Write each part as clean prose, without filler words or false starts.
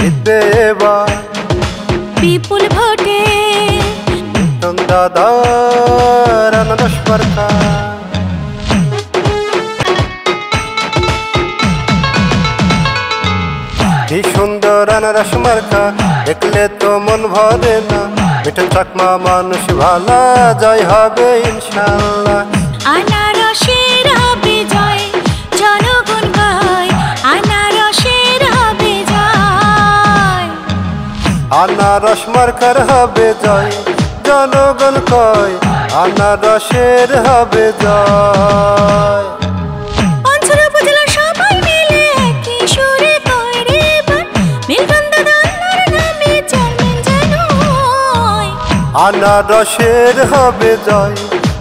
জিতবে এবার বিপুল ভোটে মিটন দাদার আনারস মার্কা। কি সুন্দর আনারস মার্কা, দেখলে তো মন ভরে না। মিঠুন চাকমা মানুষ ভালা, জয় হবে ইনশাল্লাহ। আনারসের হবে জয়, জনগণ কয় আনারসের হবে জয়। আনারস মার্কার হবে জয়, জনগণ কয় আনারসের হবে জয়। অঞ্চল উপজেলার সবাই মিলে একই সুরে কয় রে এবার, মিল্টন দাদার নামে চেয়ারম্যান যেন হয়। আনারসের হবে জয়,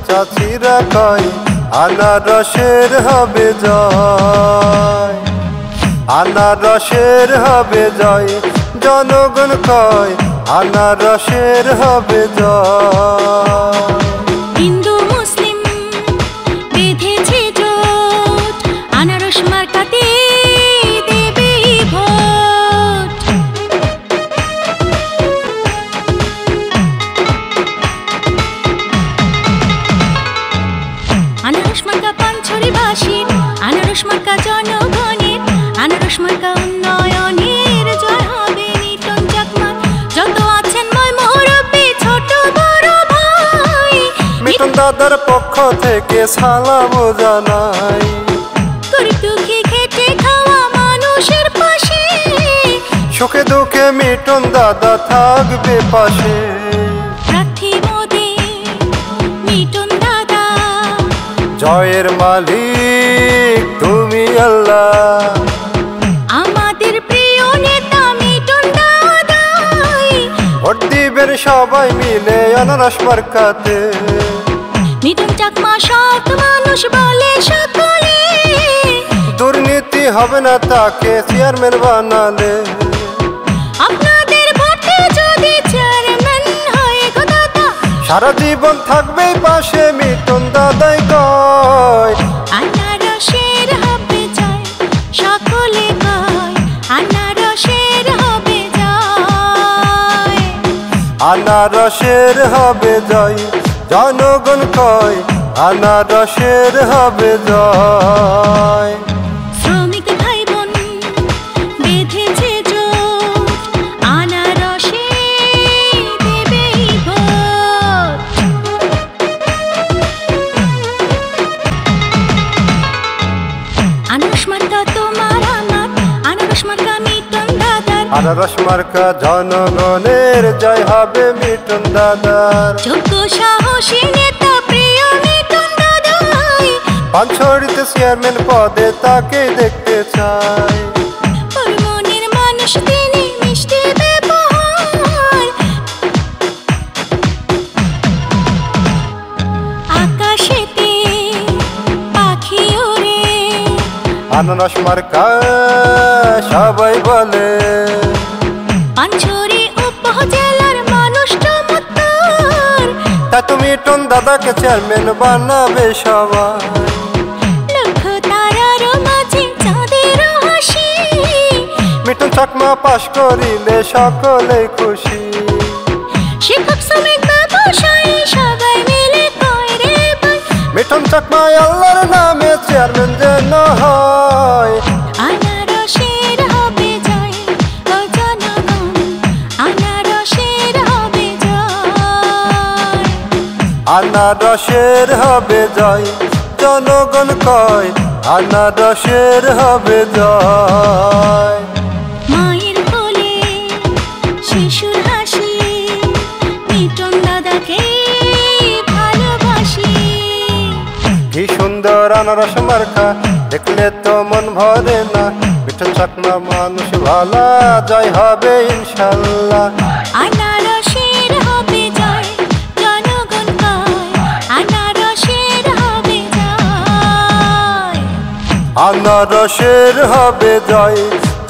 চাচিরা কয় আনারসের হবে জয়। আনারসের হবে জয়, জনগণ কয় আনারসের হবে জয়। হিন্দু মুসলিম বেঁধেছে জোট, আনারস মার্কাতে দেবে ভোট। আনারস মার্কা পাঞ্ছড়িবাসীর, আনারস মার্কা জনগণের, আনারস মার্কা উন্নয়নের, জয় হবে মিটন চাকমা। যত আছেন মই মুরব্বি ছোট বড় ভাই, মিটন দাদার পক্ষ থেকে সালাম জানাই। গরিব দুঃখী খেটে খাওয়া মানুষের পাশে, সুখে দুঃখে মিটন দাদা থাকবে পাশে। প্রার্থী মোদি মিটন দাদা, জয়ের মালিক তুমি আল্লাহ। আমাদের প্রিয় নেতা মিটন দাদাই। ভোট দিবেন সবাই মিলে আনারস মার্কাতে। মিটন চাকমা সৎ মানুষ বলে সকলে, দুর্নীতি হবে না তাকে চেয়ারম্যান বানালে। আপনাদের ভোটে যদি চেয়ারম্যান হয় গো দাদা, সারা জীবন থাকবেই পাশে মিটন দাদাই কয়। আনারসের হবে জয়, সকলে কয় আনারসের হবে জয়। আনারসের হবে জয়, জনগণ কয় আনারসের হবে জয়। শ্রমিক ভাই বোন বেঁধেছে জোট, আনারসে দেবে ভোট। আনারস মার্কা তোমার আমার, আনারস মার্কা মিটন দাদার। আনারস মার্কা জনগণের, জয় হবে মিটন দাদার। যোগ্য সাহসী নেতা প্রিয় মিটন দাদাই, পাঞ্ছড়িতে চেয়ারম্যান পদে তাকে দেখতে চাই। ওর মনের মানুষ তিনি, মিষ্টি ব্যবহার। আকাশেতে পাখি ওড়ে, আনারস মার্কা সবাই বলে। পাঞ্ছড়ি উপজেলার মানুষ চমৎকার, তা তুমি মিটন দাদাকে চেয়ারম্যান বানাবে সবাই। লক্ষ তারার মাঝে চাঁদের হাসি, মিটন চাকমা পাশ করিলে সকলেই খুশি। শিক্ষক শ্রমিক ব্যবসায়ী সবাই মিলে কয় রে ভাই, মিটন চাকমা আল্লাহর নামে চেয়ারম্যান যেন হয়। আনারসের হবে জয়, ও জনগণ আনারসের হবে জয়। আনারসের হবে জয়, জনগণ কয় আনারসের হবে জয়। মায়ের কোলে শিশুর হাসি, মিটন দাদাকে ভালোবাসি। কি সুন্দর আনারস মার্কা, দেখলে তো মন ভরে না। মিটন চাকমা মানুষ ভালা, জয় হবে ইনশাল্লাহ। আনারসের হবে জয়, জনগণ কয় আনারসের হবে জয়। আনারসের হবে জয়,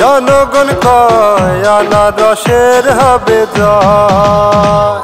জনগণ কয় আনারসের হবে জয়।